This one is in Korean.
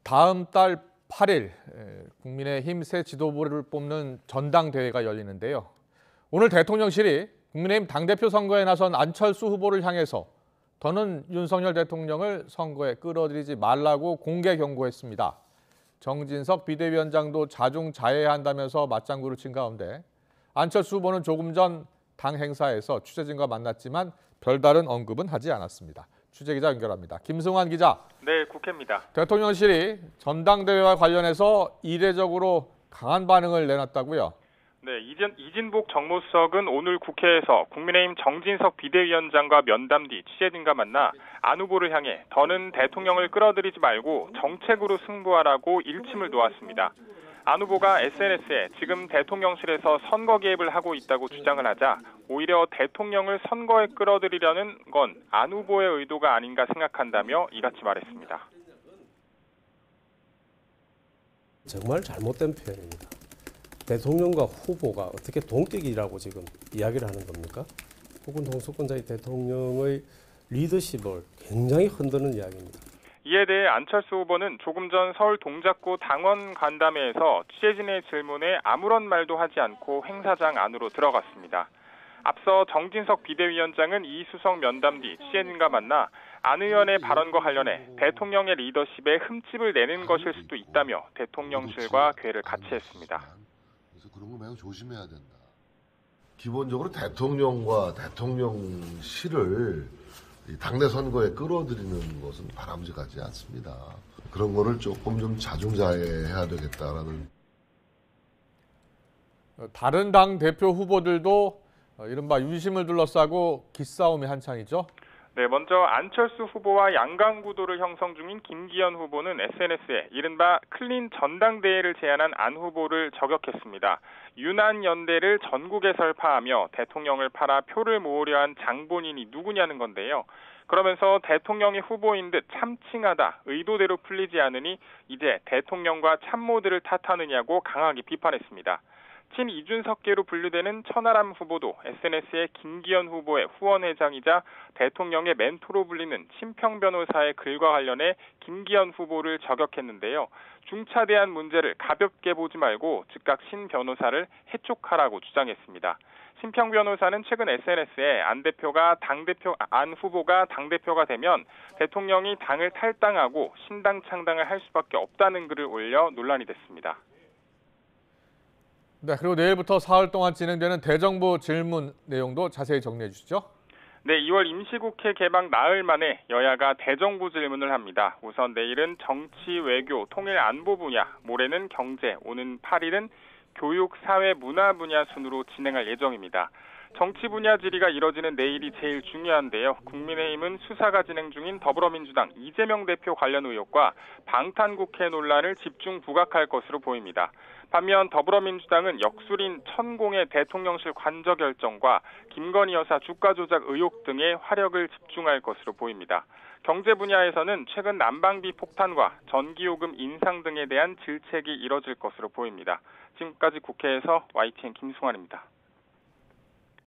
다음 달 8일 국민의힘 새 지도부를 뽑는 전당대회가 열리는데요. 오늘 대통령실이 국민의힘 당대표 선거에 나선 안철수 후보를 향해서 더는 윤석열 대통령을 선거에 끌어들이지 말라고 공개 경고했습니다. 정진석 비대위원장도 자중자애해야 한다면서 맞장구를 친 가운데 안철수 후보는 조금 전 당 행사에서 취재진과 만났지만 별다른 언급은 하지 않았습니다. 취재기자 연결합니다. 김승환 기자. 네, 국회입니다. 대통령실이 전당대회와 관련해서 이례적으로 강한 반응을 내놨다고요? 네, 이진복 정무수석은 오늘 국회에서 국민의힘 정진석 비대위원장과 면담 뒤 취재진과 만나 안 후보를 향해 더는 대통령을 끌어들이지 말고 정책으로 승부하라고 일침을 놓았습니다. 안 후보가 SNS에 지금 대통령실에서 선거 개입을 하고 있다고 주장을 하자 오히려 대통령을 선거에 끌어들이려는 건 안 후보의 의도가 아닌가 생각한다며 이같이 말했습니다. 정말 잘못된 표현입니다. 대통령과 후보가 어떻게 동격이라고 지금 이야기를 하는 겁니까? 혹은 통수권자의 대통령의 리더십을 굉장히 흔드는 이야기입니다. 이에 대해 안철수 후보는 조금 전 서울 동작구 당원 간담회에서 취재진의 질문에 아무런 말도 하지 않고 행사장 안으로 들어갔습니다. 앞서 정진석 비대위원장은 이수석 면담 뒤 취재진과 만나 안 의원의 발언과 관련해 대통령의 리더십에 흠집을 내는 것일 수도 있다며 대통령실과 궤를 같이 했습니다. 그래서 그런 거 매우 조심해야 된다. 기본적으로 대통령과 대통령실을 당내 선거에 끌어들이는 것은 바람직하지 않습니다. 그런 거를 조금 좀 자중자애해야 되겠다라는. 다른 당 대표 후보들도 이른바 윤심을 둘러싸고 기싸움이 한창이죠? 네, 먼저 안철수 후보와 양강구도를 형성 중인 김기현 후보는 SNS에 이른바 클린 전당대회를 제안한 안 후보를 저격했습니다. 윤안연대를 전국에 설파하며 대통령을 팔아 표를 모으려 한 장본인이 누구냐는 건데요. 그러면서 대통령이 후보인 듯 참칭하다, 의도대로 풀리지 않으니 이제 대통령과 참모들을 탓하느냐고 강하게 비판했습니다. 친 이준석계로 분류되는 천하람 후보도 SNS에 김기현 후보의 후원회장이자 대통령의 멘토로 불리는 심평 변호사의 글과 관련해 김기현 후보를 저격했는데요. 중차대한 문제를 가볍게 보지 말고 즉각 신 변호사를 해촉하라고 주장했습니다. 심평 변호사는 최근 SNS에 안 후보가 당대표가 되면 대통령이 당을 탈당하고 신당 창당을 할 수밖에 없다는 글을 올려 논란이 됐습니다. 네, 그리고 내일부터 사흘 동안 진행되는 대정부 질문 내용도 자세히 정리해 주시죠. 네, 2월 임시국회 개막 나흘 만에 여야가 대정부 질문을 합니다. 우선 내일은 정치, 외교, 통일, 안보 분야, 모레는 경제, 오는 8일은 교육, 사회, 문화 분야 순으로 진행할 예정입니다. 정치 분야 질의가 이뤄지는 내일이 제일 중요한데요. 국민의힘은 수사가 진행 중인 더불어민주당 이재명 대표 관련 의혹과 방탄국회 논란을 집중 부각할 것으로 보입니다. 반면 더불어민주당은 역술인 천공의 대통령실 관저 결정과 김건희 여사 주가 조작 의혹 등에 화력을 집중할 것으로 보입니다. 경제 분야에서는 최근 난방비 폭탄과 전기요금 인상 등에 대한 질책이 이뤄질 것으로 보입니다. 지금까지 국회에서 YTN 김승환입니다.